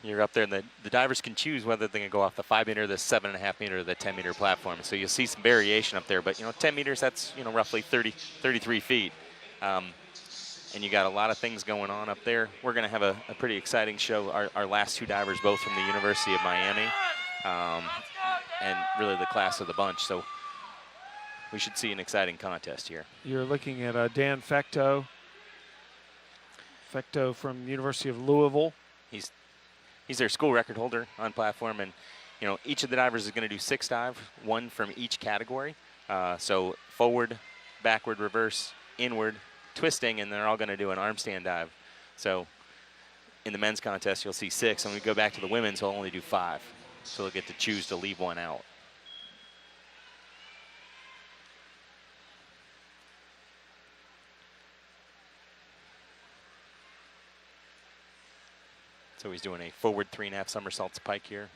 You're up there, and the divers can choose whether they're going to go off the 5 meter, the 7.5 meter, or the 10 meter platform. So you'll see some variation up there, but 10 meters, that's roughly 33 feet. And you got a lot of things going on up there. We're going to have a pretty exciting show. Our last two divers, both from the University of Miami, and really the class of the bunch. So we should see an exciting contest here. You're looking at Dan Fecto. Fecto from the University of Louisville. He's their school record holder on platform, and each of the divers is going to do 6 dives, 1 from each category. So forward, backward, reverse, inward, twisting, and they're all going to do an arm stand dive. So in the men's contest, you'll see 6, and when we go back to the women's, he'll only do 5. So they'll get to choose to leave one out. So he's doing a forward 3.5 somersaults pike here.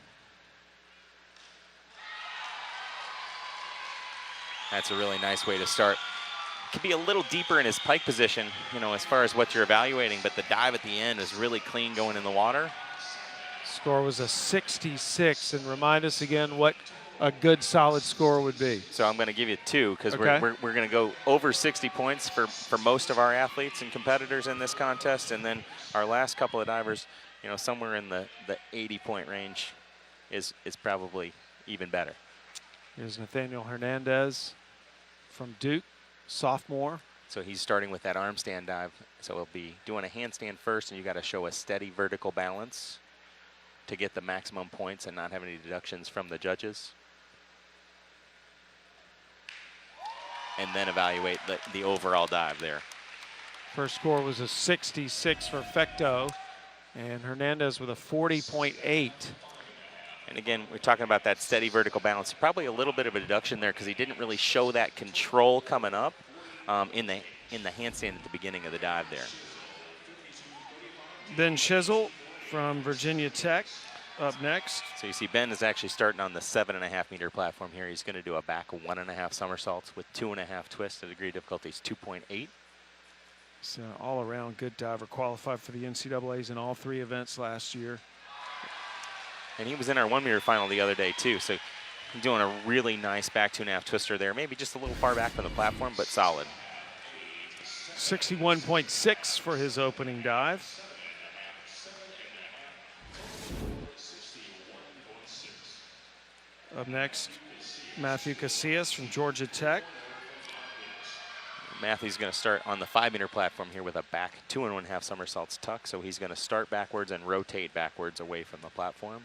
That's a really nice way to start. Could be a little deeper in his pike position, as far as what you're evaluating, but the dive at the end is really clean going in the water. Score was a 66, and remind us again what a good solid score would be. So I'm going to give you 2, because okay. we're going to go over 60 points for most of our athletes and competitors in this contest, and then our last couple of divers, somewhere in the 80-point range is probably even better. Here's Nathaniel Hernandez from Duke, sophomore. So he's starting with that arm stand dive. So he'll be doing a handstand first, and you got to show a steady vertical balance to get the maximum points and not have any deductions from the judges. And then evaluate the overall dive there. First score was a 66 for Fecto, and Hernandez with a 40.8. And again, we're talking about that steady vertical balance. Probably a little bit of a deduction there because he didn't really show that control coming up in the handstand at the beginning of the dive there. Ben Shizzle from Virginia Tech up next. So you see Ben is actually starting on the 7.5 meter platform here. He's going to do a back 1.5 somersaults with 2.5 twists. The degree of difficulty is 2.8. He's an all-around good diver, qualified for the NCAAs in all 3 events last year. And he was in our 1 meter final the other day too. So doing a really nice back 2.5 twister there. Maybe just a little far back from the platform, but solid. 61.6 for his opening dive. Up next, Matthew Casillas from Georgia Tech. Matthew's going to start on the 5 meter platform here with a back 2.5 somersaults tuck. So he's going to start backwards and rotate backwards away from the platform.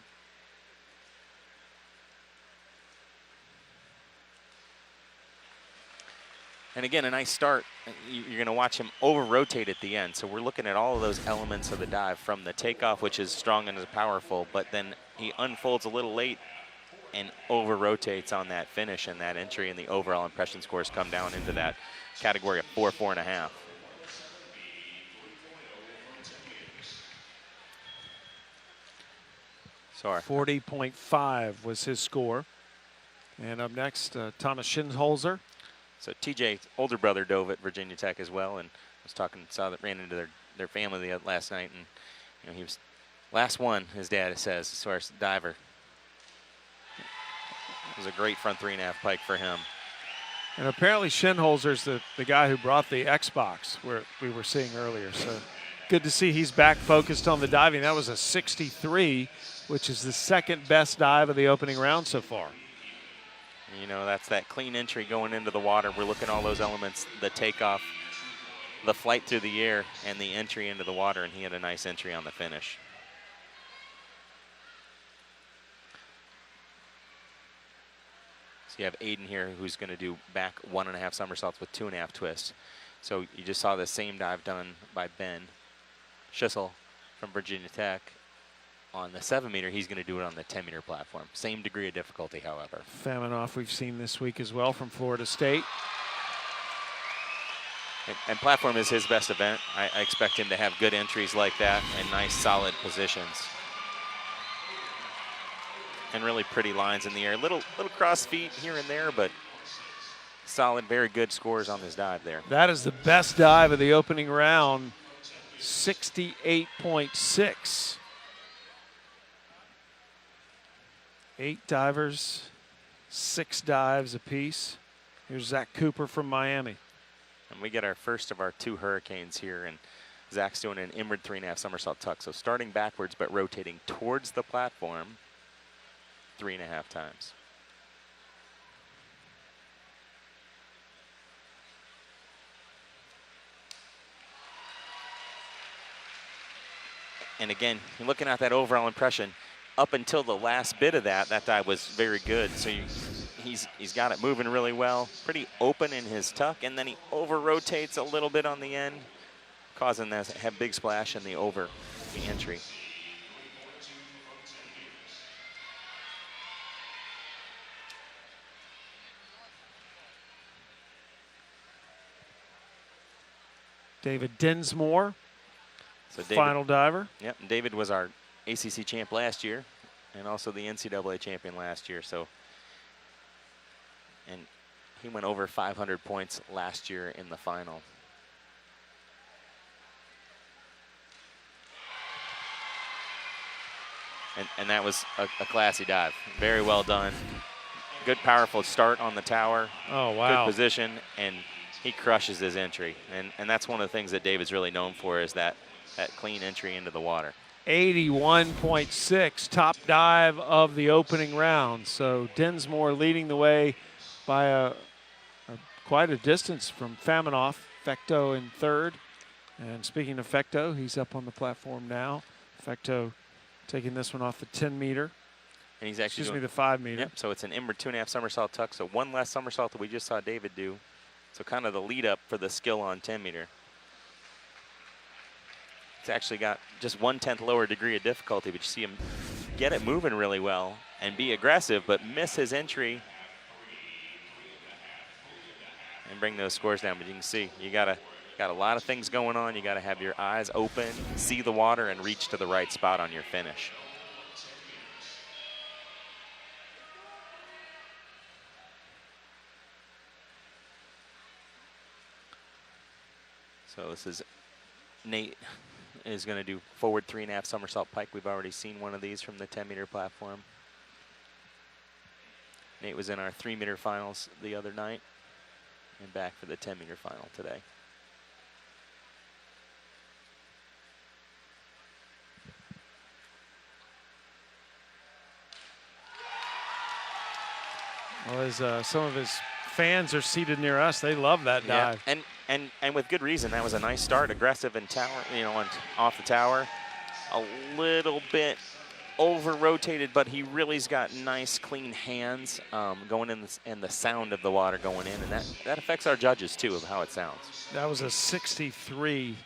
And again, a nice start. You're going to watch him over-rotate at the end. So we're looking at all of those elements of the dive, from the takeoff, which is strong and is powerful, but then he unfolds a little late and over-rotates on that finish and that entry, and the overall impression scores come down into that category of 4, 4.5. So 40.5 was his score. And up next, Thomas Schinholzer. So TJ's older brother dove at Virginia Tech as well, and ran into their family last night, and he was last one, his dad says, as far as diver. It was a great front 3.5 pike for him. And apparently Schinholzer's the guy who brought the Xbox where we were seeing earlier. So good to see he's back focused on the diving. That was a 63, which is the 2nd best dive of the opening round so far. That's that clean entry going into the water. We're looking at all those elements, the takeoff, the flight through the air, and the entry into the water, and he had a nice entry on the finish. So you have Aiden here who's going to do back 1.5 somersaults with 2.5 twists. So you just saw the same dive done by Ben Schissel from Virginia Tech. On the 7 meter, he's going to do it on the 10 meter platform. Same degree of difficulty, however. Faminoff we've seen this week as well from Florida State. And platform is his best event. I expect him to have good entries like that and nice solid positions. And really pretty lines in the air. Little cross feet here and there, but solid, very good scores on this dive there. That is the best dive of the opening round, 68.6. 8 divers, 6 dives apiece. Here's Zach Cooper from Miami. And we get our first of our 2 hurricanes here, and Zach's doing an inward 3.5 somersault tuck. So starting backwards but rotating towards the platform 3.5 times. And again, you're looking at that overall impression. Up until the last bit of that dive was very good. So he's got it moving really well, pretty open in his tuck, and then he over rotates a little bit on the end, causing that have big splash in the entry. David Dinsmore, so David, final diver. Yep, David was our ACC champ last year and also the NCAA champion last year. So, and he went over 500 points last year in the final. And that was a classy dive. Very well done. Good, powerful start on the tower. Oh, wow. Good position, and he crushes his entry. And that's one of the things that David's really known for, is that clean entry into the water. 81.6, top dive of the opening round. So Dinsmore leading the way by quite a distance from Faminoff. Fecteau in third. And speaking of Fecteau, he's up on the platform now. Fecteau taking this one off the 10-meter. And he's actually the 5-meter. Yep, so it's an inward 2.5 somersault tuck. So one less somersault that we just saw David do. So kind of the lead up for the skill on 10-meter. It's actually got just 1/10 lower degree of difficulty, but you see him get it moving really well and be aggressive, but miss his entry and bring those scores down. But you can see you got a lot of things going on. You got to have your eyes open, see the water, and reach to the right spot on your finish. So this is Nate is going to do forward 3.5 somersault pike. We've already seen one of these from the 10-meter platform. Nate was in our 3-meter finals the other night and back for the 10-meter final today. Well, as some of his fans are seated near us, they love that dive. Yeah, and with good reason. That was a nice start, aggressive and tower, off the tower. A little bit over rotated, but he really's got nice, clean hands going in, and the sound of the water going in, and that affects our judges too of how it sounds. That was a 63,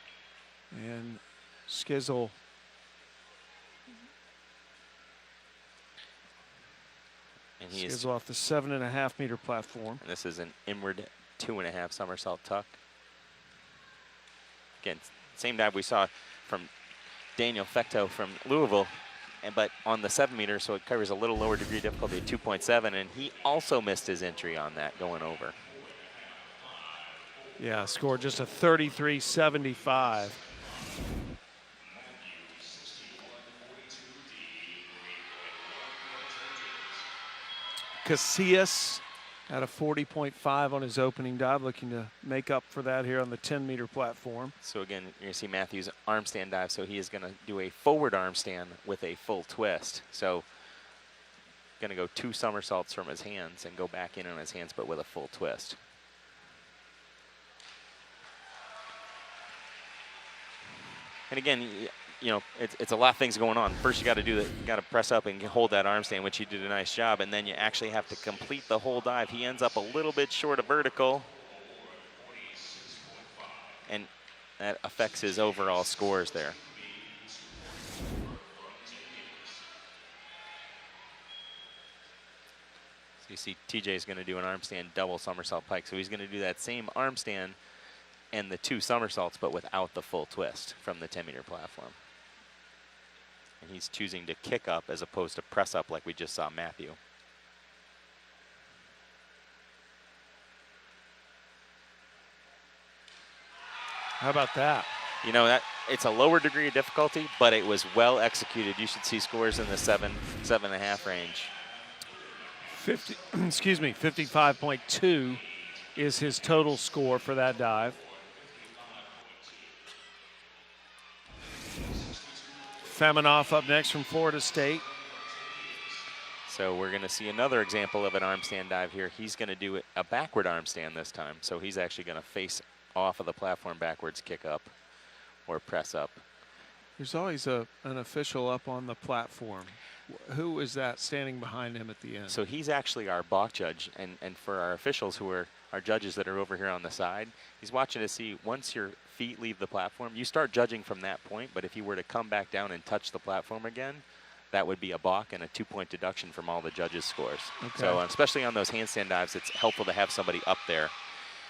and Skizzle. And he is off the 7.5-meter platform. And this is an inward 2.5 somersault tuck. Again, same dive we saw from Daniel Fecteau from Louisville, but on the 7-meter, so it covers a little lower degree of difficulty at 2.7, and he also missed his entry on that going over. Yeah, scored just a 33.75. Casillas at a 40.5 on his opening dive, looking to make up for that here on the 10-meter platform. So again, you're going to see Matthew's arm stand dive, so he is going to do a forward arm stand with a full twist. So going to go 2 somersaults from his hands and go back in on his hands, but with a full twist. And again, it's a lot of things going on. First, you got to do that. You got to press up and hold that arm stand, which he did a nice job. And then you actually have to complete the whole dive. He ends up a little bit short of vertical, and that affects his overall scores there. So you see, TJ is going to do an arm stand double somersault pike. So he's going to do that same arm stand and the 2 somersaults, but without the full twist from the 10-meter platform. And he's choosing to kick up as opposed to press up like we just saw Matthew. How about that? It's a lower degree of difficulty, but it was well executed. You should see scores in the 7.5 range. 50, excuse me, 55.2 is his total score for that dive. Feminoff up next from Florida State. So we're going to see another example of an arm stand dive here. He's going to do a backward arm stand this time. So he's actually going to face off of the platform backwards, kick up or press up. There's always an official up on the platform. Who is that standing behind him at the end? So he's actually our balk judge. And for our officials who are our judges that are over here on the side, he's watching to see once your feet leave the platform, you start judging from that point. But if you were to come back down and touch the platform again, that would be a balk and a 2-point deduction from all the judges' scores. Okay. So especially on those handstand dives, it's helpful to have somebody up there.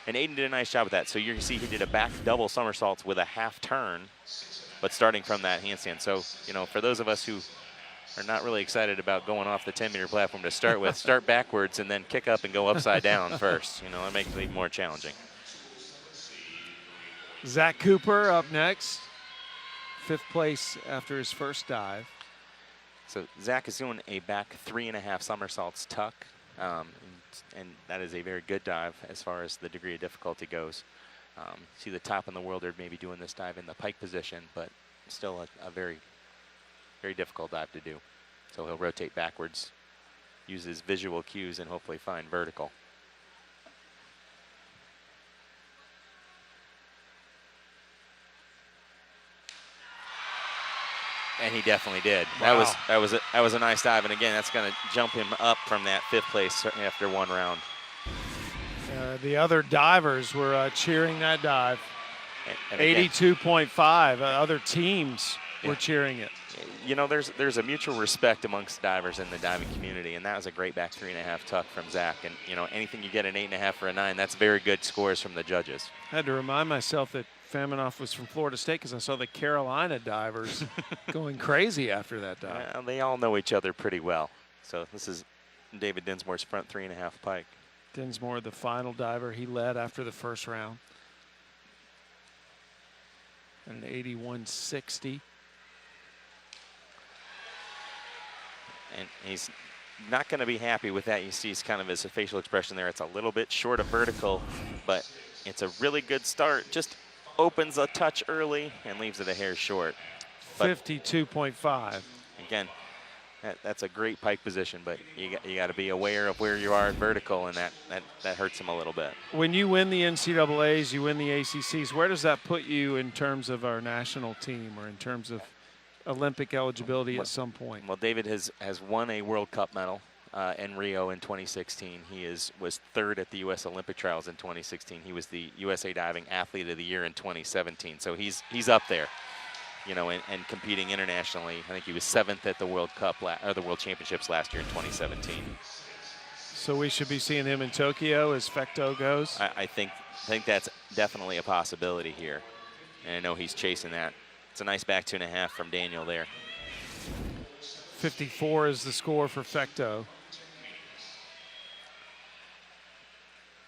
And Aiden did a nice job with that. So you can see he did a back double somersaults with a half turn, but starting from that handstand. So, you know, for those of us who are not really excited about going off the 10-meter platform to start with, start backwards and then kick up and go upside down first. You know, that makes it even more challenging. Zach Cooper up next. 5th place after his first dive. So Zach is doing a back 3.5 somersaults tuck, and that is a very good dive as far as the degree of difficulty goes. See the top in the world are maybe doing this dive in the pike position, but still a very, very difficult dive to do. So he'll rotate backwards, use his visual cues, and hopefully find vertical. And he definitely did. Wow. That was a nice dive, and again, that's going to jump him up from that 5th place after one round. The other divers were cheering that dive. And again, 82.5. Other teams were cheering it. You know, there's a mutual respect amongst divers in the diving community, and that was a great back 3.5 tuck from Zach. And you know, anything you get an 8.5 or a 9, that's very good scores from the judges. I had to remind myself that Faminoff was from Florida State because I saw the Carolina divers going crazy after that dive. Well, they all know each other pretty well. So this is David Dinsmore's front 3.5 pike. Dinsmore, the final diver, he led after the first round. And an 81.60. And he's not going to be happy with that. You see kind of his facial expression there. It's a little bit short of vertical, but it's a really good start. Just opens a touch early and leaves it a hair short. 52.5. Again, that's a great pike position, but you got to be aware of where you are at vertical, and that hurts him a little bit. When you win the NCAAs, you win the ACCs, where does that put you in terms of our national team or in terms of Olympic eligibility at some point? Well, David has won a World Cup medal in Rio in 2016. He was 3rd at the U.S. Olympic trials in 2016. He was the USA Diving Athlete of the Year in 2017. So he's up there, you know, and competing internationally. I think he was 7th at the World Cup or the World Championships last year in 2017. So we should be seeing him in Tokyo as Fecto goes? I think that's definitely a possibility here, and I know he's chasing that. It's a nice back 2.5 from Daniel there. 54 is the score for Fecto.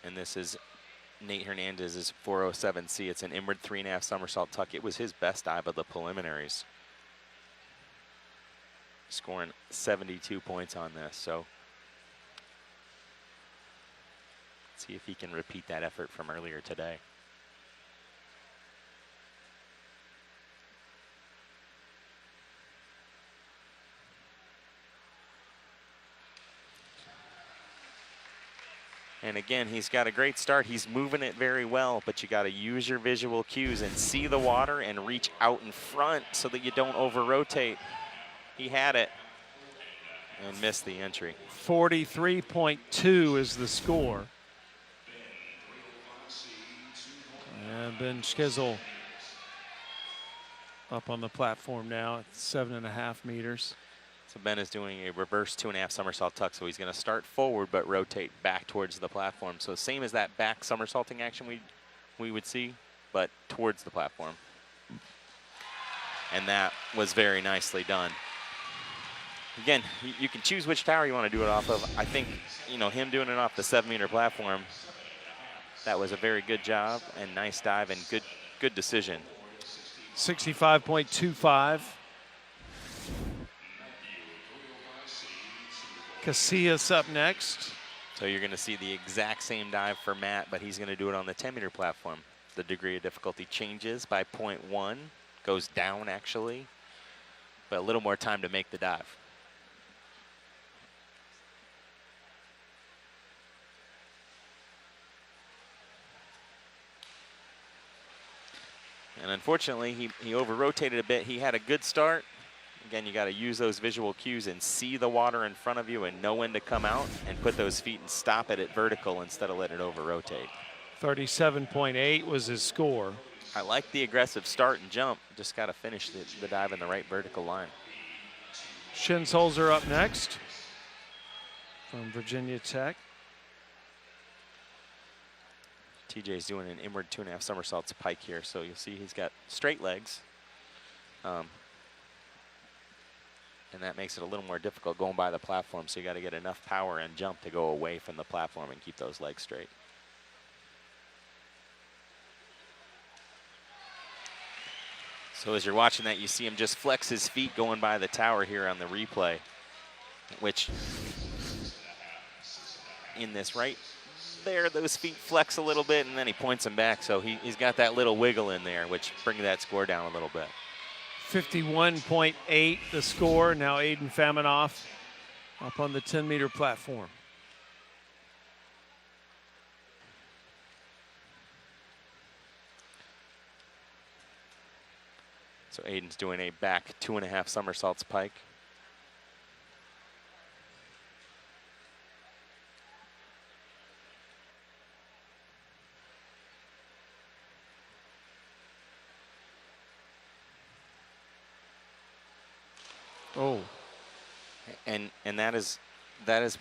And this is Nate Hernandez's 407C. It's an inward 3.5 somersault tuck. It was his best dive of the preliminaries, scoring 72 points on this. So let's see if he can repeat that effort from earlier today. And again, he's got a great start. He's moving it very well, but you got to use your visual cues and see the water and reach out in front so that you don't over-rotate. He had it and missed the entry. 43.2 is the score. And Ben Schizzle up on the platform now at 7.5 meters. So Ben is doing a reverse 2.5 somersault tuck, so he's going to start forward but rotate back towards the platform. So same as that back somersaulting action we would see, but towards the platform. And that was very nicely done. Again, you can choose which tower you want to do it off of. I think, you know, him doing it off the 7-meter platform, that was a very good job and nice dive and good decision. 65.25. Casillas up next. So you're going to see the exact same dive for Matt, but he's going to do it on the 10-meter platform. The degree of difficulty changes by 0.1, goes down actually, but a little more time to make the dive. And unfortunately, he over-rotated a bit. He had a good start. Again, you got to use those visual cues and see the water in front of you and know when to come out and put those feet and stop it at vertical instead of let it over-rotate. 37.8 was his score. I like the aggressive start and jump. Just got to finish the dive in the right vertical line. Schinholzer up next from Virginia Tech. TJ's doing an inward 2.5 somersaults pike here, so you'll see he's got straight legs. And that makes it a little more difficult going by the platform, so you got to get enough power and jump to go away from the platform and keep those legs straight. So as you're watching that, you see him just flex his feet going by the tower here on the replay, which in this right there, those feet flex a little bit, and then he points them back, so he's got that little wiggle in there, which brings that score down a little bit. 51.8 the score. Now Aiden Faminoff up on the 10-meter platform. So Aiden's doing a back 2.5 somersaults pike. Oh. And that is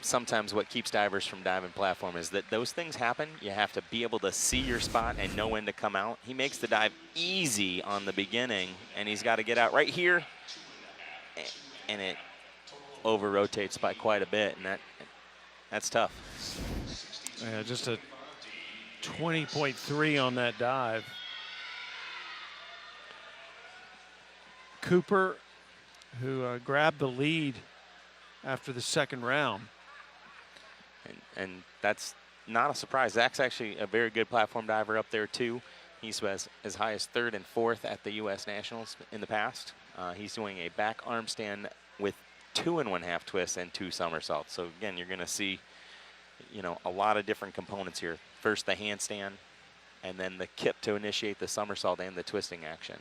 sometimes what keeps divers from diving platform, is that those things happen. You have to be able to see your spot and know when to come out. He makes the dive easy on the beginning, and he's got to get out right here, and it over rotates by quite a bit, and that's tough. Yeah, just a 20.3 on that dive. Cooper, who grabbed the lead after the second round. And that's not a surprise. Zach's actually a very good platform diver up there too. He's as high as 3rd and 4th at the U.S. Nationals in the past. He's doing a back arm stand with 2 1/2 twists and 2 somersaults. So again, you're gonna see, a lot of different components here. First the handstand, and then the kip to initiate the somersault and the twisting action.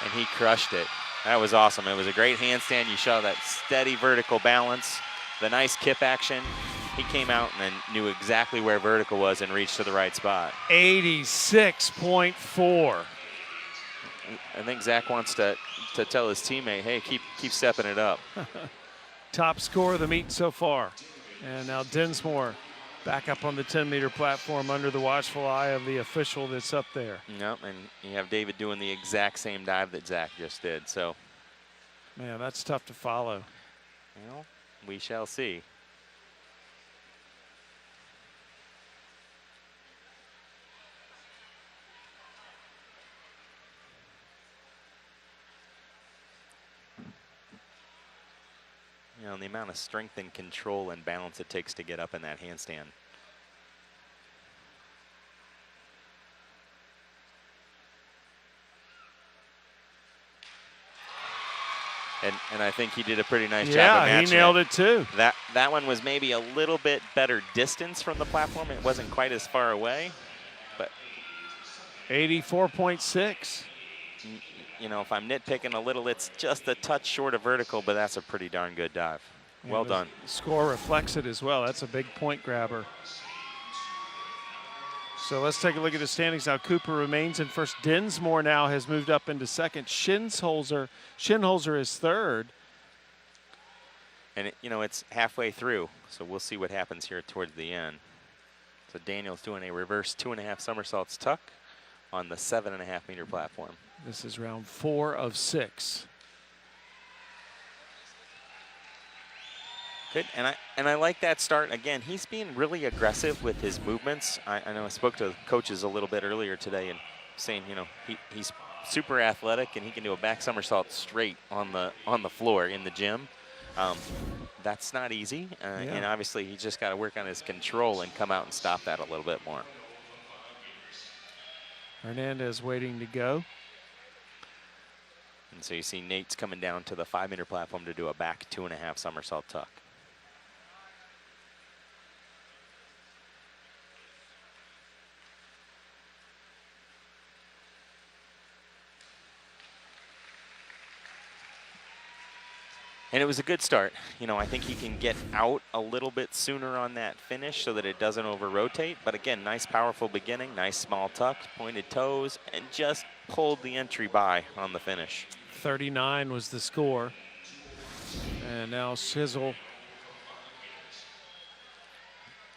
And he crushed it. That was awesome. It was a great handstand. You saw that steady vertical balance, the nice kip action. He came out and then knew exactly where vertical was and reached to the right spot. 86.4. I think Zach wants to tell his teammate, hey, keep stepping it up. Top score of the meet so far. And now Dinsmore back up on the 10-meter platform under the watchful eye of the official that's up there. Yep, and you have David doing the exact same dive that Zach just did. So, man, that's tough to follow. We shall see. And the amount of strength and control and balance it takes to get up in that handstand. And I think he did a pretty nice job of matching it. Yeah, he nailed it too. That one was maybe a little bit better distance from the platform. It wasn't quite as far away, but 84.6. If I'm nitpicking a little, it's just a touch short of vertical, but that's a pretty darn good dive. Well done. The score reflects it as well. That's a big point grabber. So let's take a look at the standings now. Cooper remains in first. Dinsmore now has moved up into second. Schinholzer is third. And it's halfway through, so we'll see what happens here towards the end. So Daniel's doing a reverse 2.5 somersaults tuck on the 7.5 meter platform. This is round 4 of 6. Good, and I like that start. Again, he's being really aggressive with his movements. I know I spoke to coaches a little bit earlier today, and saying, you know, he's super athletic and he can do a back somersault straight on the floor in the gym. That's not easy, and obviously he's just got to work on his control and come out and stop that a little bit more. Hernandez waiting to go. And so you see Nate's coming down to the 5-meter platform to do a back 2.5 somersault tuck. And it was a good start. You know, I think he can get out a little bit sooner on that finish so that it doesn't over-rotate. But again, nice powerful beginning, nice small tuck, pointed toes, and just pulled the entry by on the finish. 39 was the score. And now Sizzle.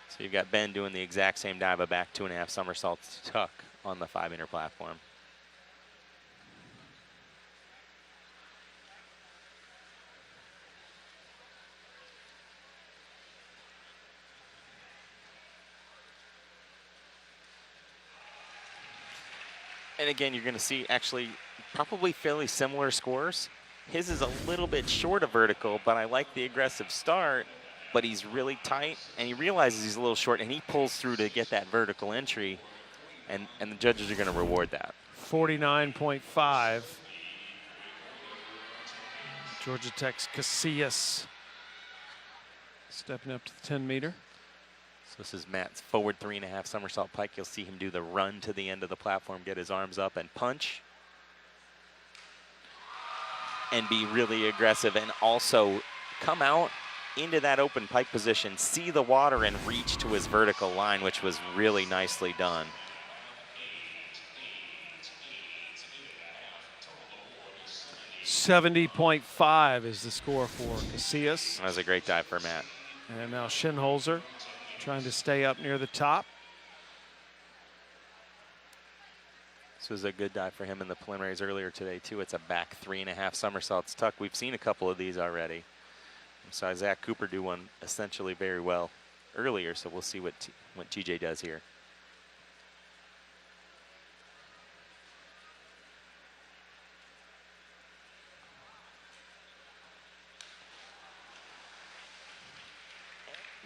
So you've got Ben doing the exact same dive, a back 2.5 somersault tuck on the 5-meter platform. And again, you're going to see actually probably fairly similar scores. His is a little bit short of vertical, but I like the aggressive start, but he's really tight, and he realizes he's a little short, and he pulls through to get that vertical entry, and the judges are going to reward that. 49.5. Georgia Tech's Casillas stepping up to the 10-meter. So this is Matt's forward 3.5 somersault pike. You'll see him do the run to the end of the platform, get his arms up and punch. And be really aggressive and also come out into that open pike position, see the water and reach to his vertical line, which was really nicely done. $70.5 is the score for Casillas. That was a great dive for Matt. And now Schinholzer trying to stay up near the top. This was a good dive for him in the preliminaries earlier today, too. It's a back 3.5 somersaults tuck. We've seen a couple of these already. So Zach Cooper do one essentially very well earlier, so we'll see what TJ does here.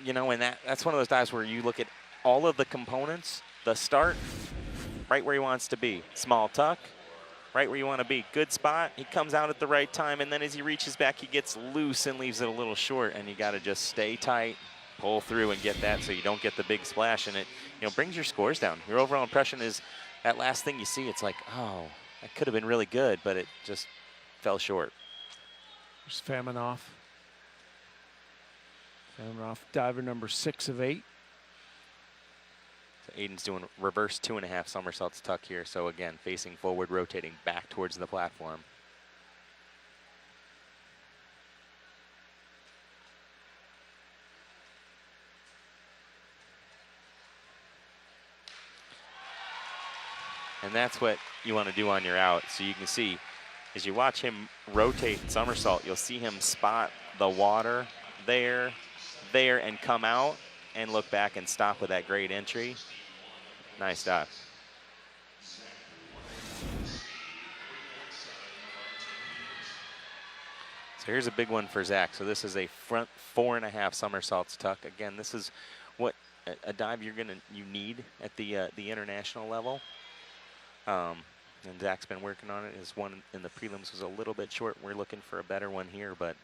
You know, and that's one of those dives where you look at all of the components, the start, right where he wants to be. Small tuck, right where you want to be. Good spot, he comes out at the right time, and then as he reaches back, he gets loose and leaves it a little short, and you got to just stay tight, pull through and get that so you don't get the big splash, and it, you know, brings your scores down. Your overall impression is that last thing you see, it's like, oh, that could have been really good, but it just fell short. There's Faminoff. Faminoff, diver number 6 of 8. So Aiden's doing reverse 2.5 somersaults tuck here. So again, facing forward, rotating back towards the platform. And that's what you want to do on your out. So you can see, as you watch him rotate and somersault, you'll see him spot the water there, and come out and look back and stop with that great entry. Nice dive. So here's a big one for Zach. So this is a front 4.5 somersaults tuck. Again, this is what a dive you need at the international level. And Zach's been working on it. His one in the prelims was a little bit short. We're looking for a better one here, but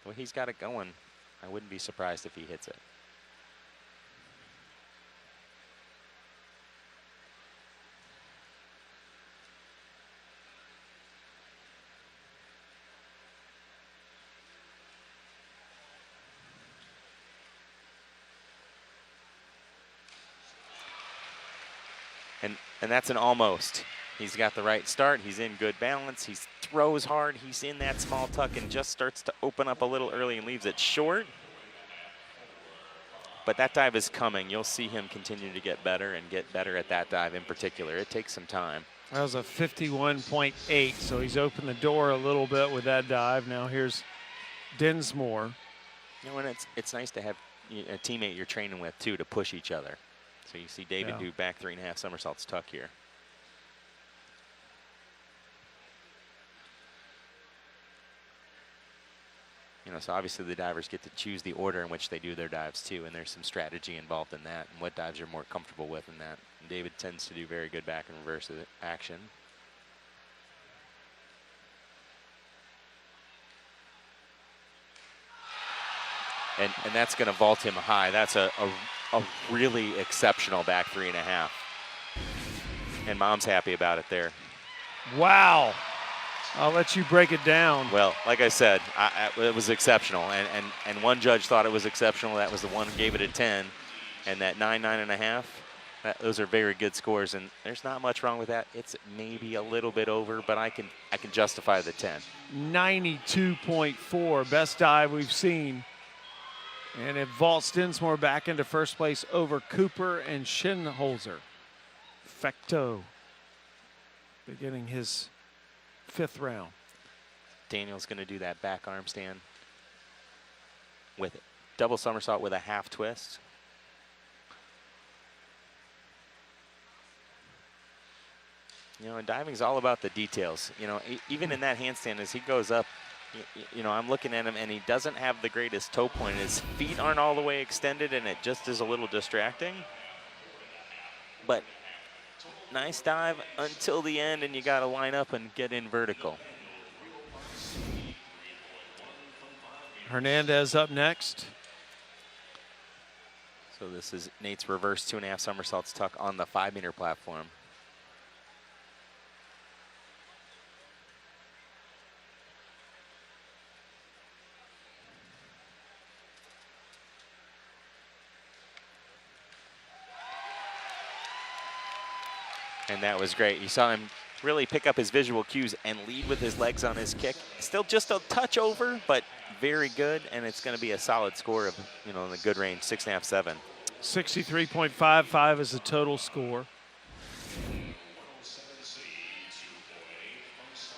the way he's got it going, I wouldn't be surprised if he hits it. And that's an almost. He's got the right start. He's in good balance. He throws hard. He's in that small tuck and just starts to open up a little early and leaves it short. But that dive is coming. You'll see him continue to get better and get better at that dive in particular. It takes some time. That was a 51.8, so he's opened the door a little bit with that dive. Now here's Dinsmore. You know, and it's nice to have a teammate you're training with, too, to push each other. So you see David do back 3.5 somersaults tuck here. You know, so obviously the divers get to choose the order in which they do their dives too, and there's some strategy involved in that and what dives you're more comfortable with in that. And David tends to do very good back and reverse action. And that's going to vault him high. That's a really exceptional back 3.5. And Mom's happy about it there. Wow. I'll let you break it down. Well, like I said, it was exceptional. And one judge thought it was exceptional. That was the one who gave it a 10. And that 9, 9.5, those are very good scores. And there's not much wrong with that. It's maybe a little bit over, but I can justify the 10. 92.4, best dive we've seen. And it vaults Dinsmore back into first place over Cooper and Schinholzer. Fecto beginning his 5th round. Daniel's going to do that back arm stand with double somersault with a half twist. You know, and diving's all about the details. You know, even in that handstand, as he goes up, you know, I'm looking at him and he doesn't have the greatest toe point. His feet aren't all the way extended and it just is a little distracting. But nice dive until the end, and you got to line up and get in vertical. Hernandez up next. So this is Nate's reverse 2.5 somersaults tuck on the 5-meter platform. And that was great. You saw him really pick up his visual cues and lead with his legs on his kick. Still just a touch over, but very good. And it's going to be a solid score of, you know, in the good range, 6.5, 7. 63.55 is the total score.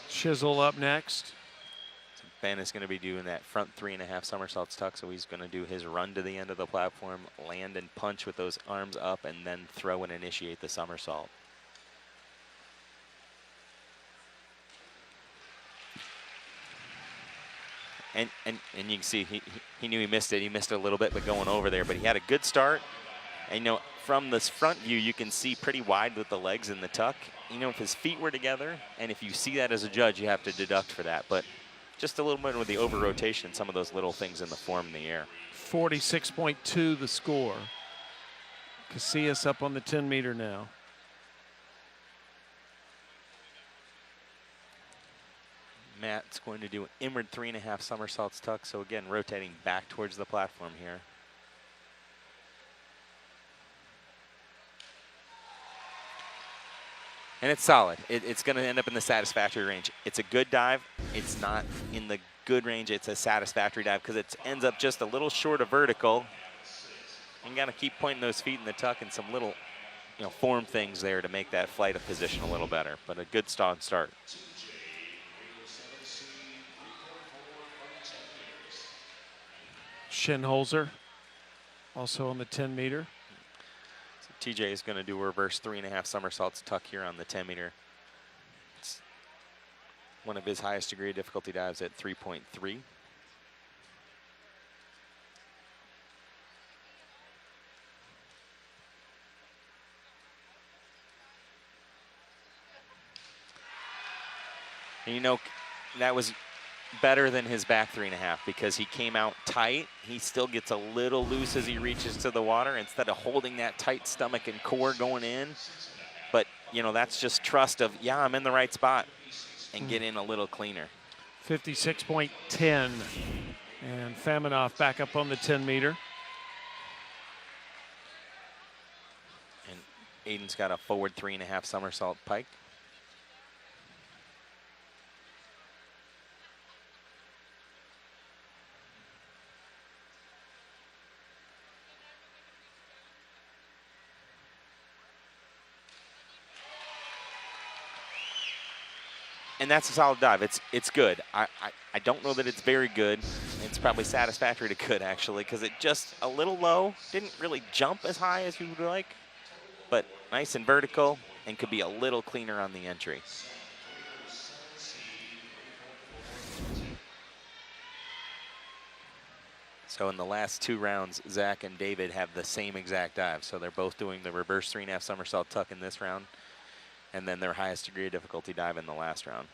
Chisel up next. So Ben is going to be doing that front 3.5 somersaults tuck. So he's going to do his run to the end of the platform, land and punch with those arms up, and then throw and initiate the somersault. And you can see he knew he missed it. He missed it a little bit, but going over there. But he had a good start. And, you know, from this front view, you can see pretty wide with the legs in the tuck. You know, if his feet were together, and if you see that as a judge, you have to deduct for that. But just a little bit with the over-rotation, some of those little things in the form in the air. 46.2 the score. Casillas up on the 10-meter now. Matt's going to do an inward 3.5 somersaults tuck. So again, rotating back towards the platform here. And it's solid. It's going to end up in the satisfactory range. It's a good dive. It's not in the good range. It's a satisfactory dive because it ends up just a little short of vertical. You got to keep pointing those feet in the tuck and some little, you know, form things there to make that flight of position a little better. But a good strong start. Schinholzer also on the 10-meter. So TJ is going to do a reverse 3.5 somersaults tuck here on the 10-meter. It's one of his highest degree of difficulty dives at 3.3. And you know, that was better than his back 3.5 because he came out tight. He still gets a little loose as he reaches to the water instead of holding that tight stomach and core going in. But, you know, that's just trust of, yeah, I'm in the right spot and get in a little cleaner. 56.10. And Faminoff back up on the 10-meter. And Aiden's got a forward 3.5 somersault pike. And that's a solid dive. It's good. I don't know that it's very good. It's probably satisfactory to good, actually, because it just a little low. Didn't really jump as high as you would like, but nice and vertical and could be a little cleaner on the entry. So in the last 2 rounds, Zach and David have the same exact dive. So they're both doing the reverse 3.5 somersault tuck in this round, and then their highest degree of difficulty dive in the last round.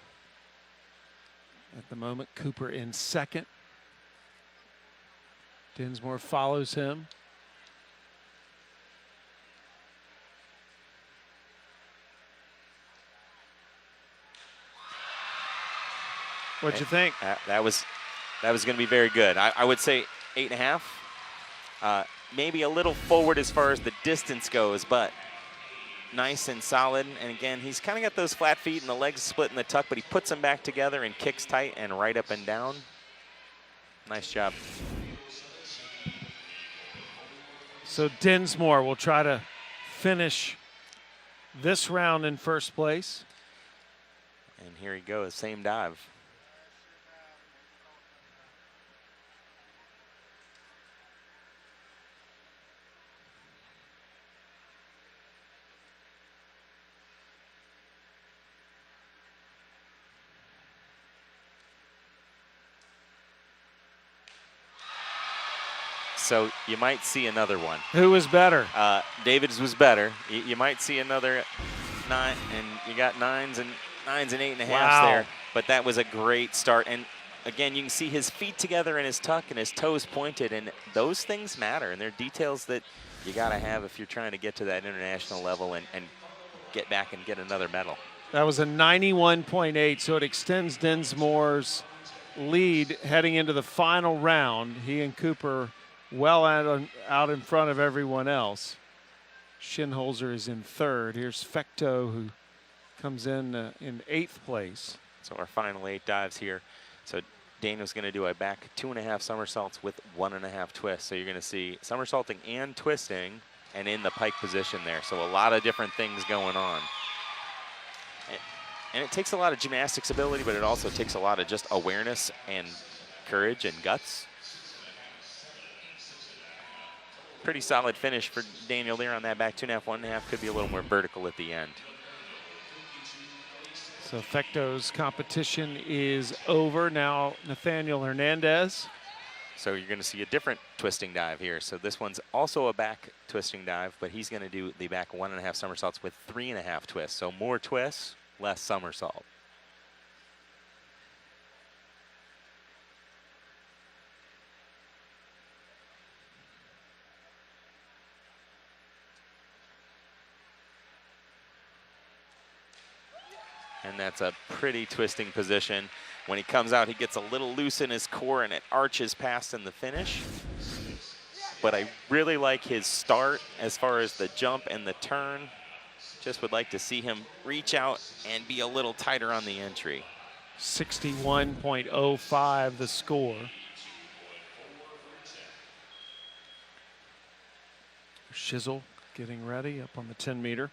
At the moment, Cooper in second. Dinsmore follows him. What'd you think? That was going to be very good. I would say 8.5. Maybe a little forward as far as the distance goes, but nice and solid. And again, he's kind of got those flat feet and the legs split in the tuck, but he puts them back together and kicks tight and right up and down. Nice job. So Dinsmore will try to finish this round in first place. And here he goes, same dive. So you might see another one. Who was better? David's was better. You might see another 9, and you got 9s and 8.5s there. But that was a great start. And again, you can see his feet together in his tuck and his toes pointed, and those things matter. And they're details that you got to have if you're trying to get to that international level and get back and get another medal. That was a 91.8, so it extends Dinsmore's lead heading into the final round. He and Cooper well out in front of everyone else. Schinholzer is in third. Here's Fecteau, who comes in 8th place. So our final 8 dives here. So Daniel's going to do a back 2.5 somersaults with 1.5 twists. So you're going to see somersaulting and twisting and in the pike position there. So a lot of different things going on. And it takes a lot of gymnastics ability, but it also takes a lot of just awareness and courage and guts. Pretty solid finish for Daniel there on that back 2.5, 1.5. Could be a little more vertical at the end. So Fecteau's competition is over. Now Nathaniel Hernandez. So you're going to see a different twisting dive here. So this one's also a back twisting dive, but he's going to do the back 1.5 somersaults with 3.5 twists. So more twists, less somersault. And that's a pretty twisting position. When he comes out, he gets a little loose in his core and it arches past in the finish. But I really like his start as far as the jump and the turn. Just would like to see him reach out and be a little tighter on the entry. 61.05 the score. Shizzle getting ready up on the 10 meter.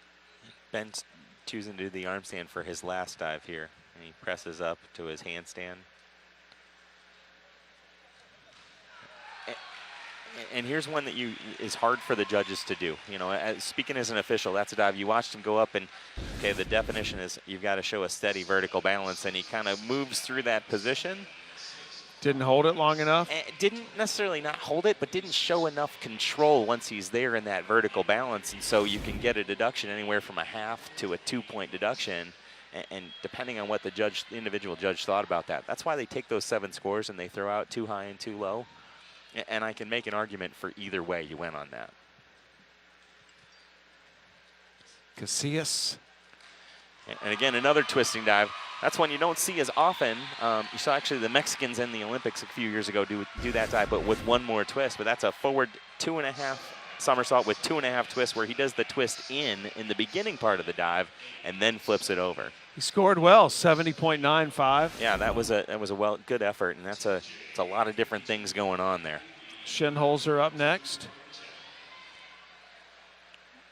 Ben's choosing to do the arm stand for his last dive here. And he presses up to his handstand. And here's one that is hard for the judges to do. You know, speaking as an official, that's a dive. You watched him go up and, okay, the definition is you've got to show a steady vertical balance, and he kind of moves through that position. Didn't hold it long enough? Didn't necessarily not hold it, but didn't show enough control once he's there in that vertical balance. And so you can get a deduction anywhere from a 1/2 to a 2-point deduction. And depending on what the individual judge thought about that. That's why they take those 7 scores and they throw out too high and too low. And I can make an argument for either way you went on that. Casillas. And again, another twisting dive. That's one you don't see as often. You saw actually the Mexicans in the Olympics a few years ago do that dive, but with one more twist. But that's a forward 2.5 somersault with 2.5 twists, where he does the twist in the beginning part of the dive and then flips it over. He scored well, 70.95. Yeah, that was a good effort, and it's a lot of different things going on there. Schinholzer up next.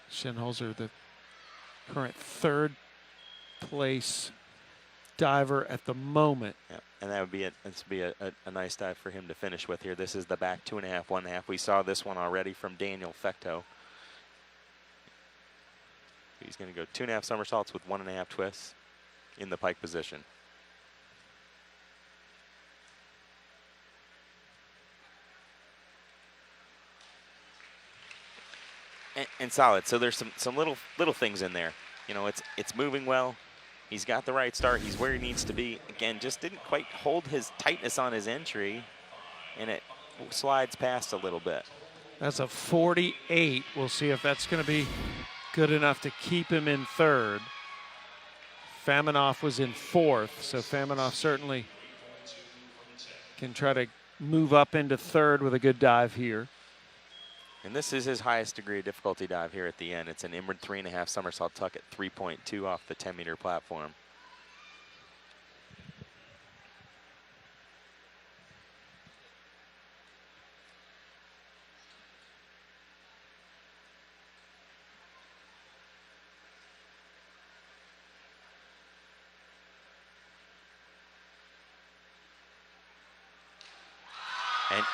Schinholzer, the current 3rd place diver at the moment. Yeah, and that would be a nice dive for him to finish with here. This is the back 2.5, 1.5. We saw this one already from Daniel Fecteau. He's going to go 2.5 somersaults with 1.5 twists in the pike position. and solid. So there's some little things in there. You know, it's moving well. He's got the right start. He's where he needs to be. Again, just didn't quite hold his tightness on his entry, and it slides past a little bit. That's a 48. We'll see if that's going to be good enough to keep him in third. Faminoff was in fourth, so Faminoff certainly can try to move up into third with a good dive here. And this is his highest degree of difficulty dive here at the end. It's an inward 3.5 somersault tuck at 3.2 off the 10-meter platform.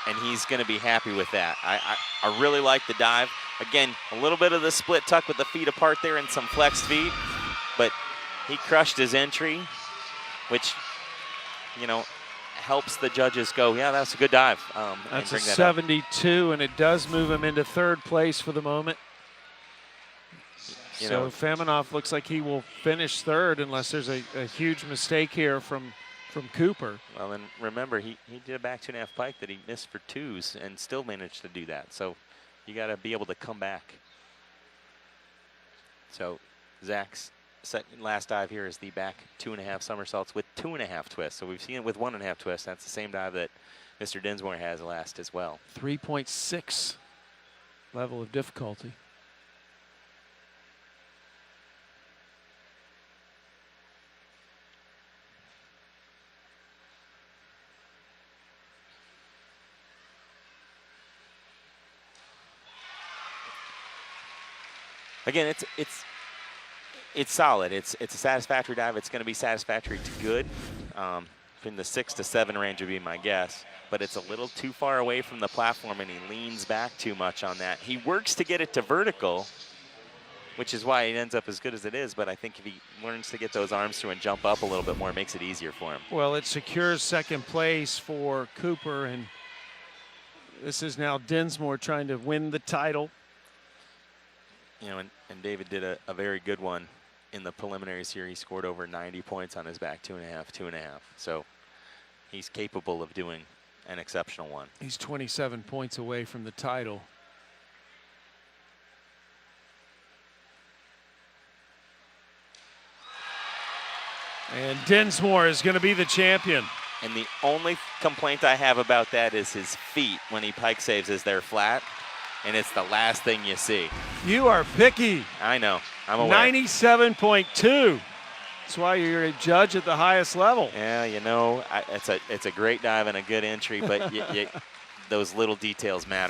And he's going to be happy with that. I really like the dive. Again, a little bit of the split tuck with the feet apart there and some flexed feet, but he crushed his entry, which, you know, helps the judges go, yeah, that's a good dive. That's a 72, and it does move him into third place for the moment. So Faminoff looks like he will finish third unless there's a huge mistake here from Cooper. Well, and remember, he did a back 2.5 pike that he missed for twos and still managed to do that. So you got to be able to come back. So Zach's last dive here is the back 2.5 somersaults with 2.5 twists. So we've seen it with 1.5 twists. That's the same dive that Mr. Dinsmore has last as well. 3.6 level of difficulty. Again, it's solid. It's a satisfactory dive. It's going to be satisfactory to good. From the 6 to 7 range would be my guess. But it's a little too far away from the platform, and he leans back too much on that. He works to get it to vertical, which is why it ends up as good as it is. But I think if he learns to get those arms through and jump up a little bit more, it makes it easier for him. Well, it secures second place for Cooper, and this is now Dinsmore trying to win the title. You know, and David did a very good one in the preliminaries here. He scored over 90 points on his back 2.5. So he's capable of doing an exceptional one. He's 27 points away from the title. And Dinsmore is going to be the champion. And the only complaint I have about that is his feet when he pike saves is they're flat. And it's the last thing you see. You are picky. I know. I'm aware. 97.2. That's why you're a judge at the highest level. Yeah, you know, it's a great dive and a good entry, but those little details matter.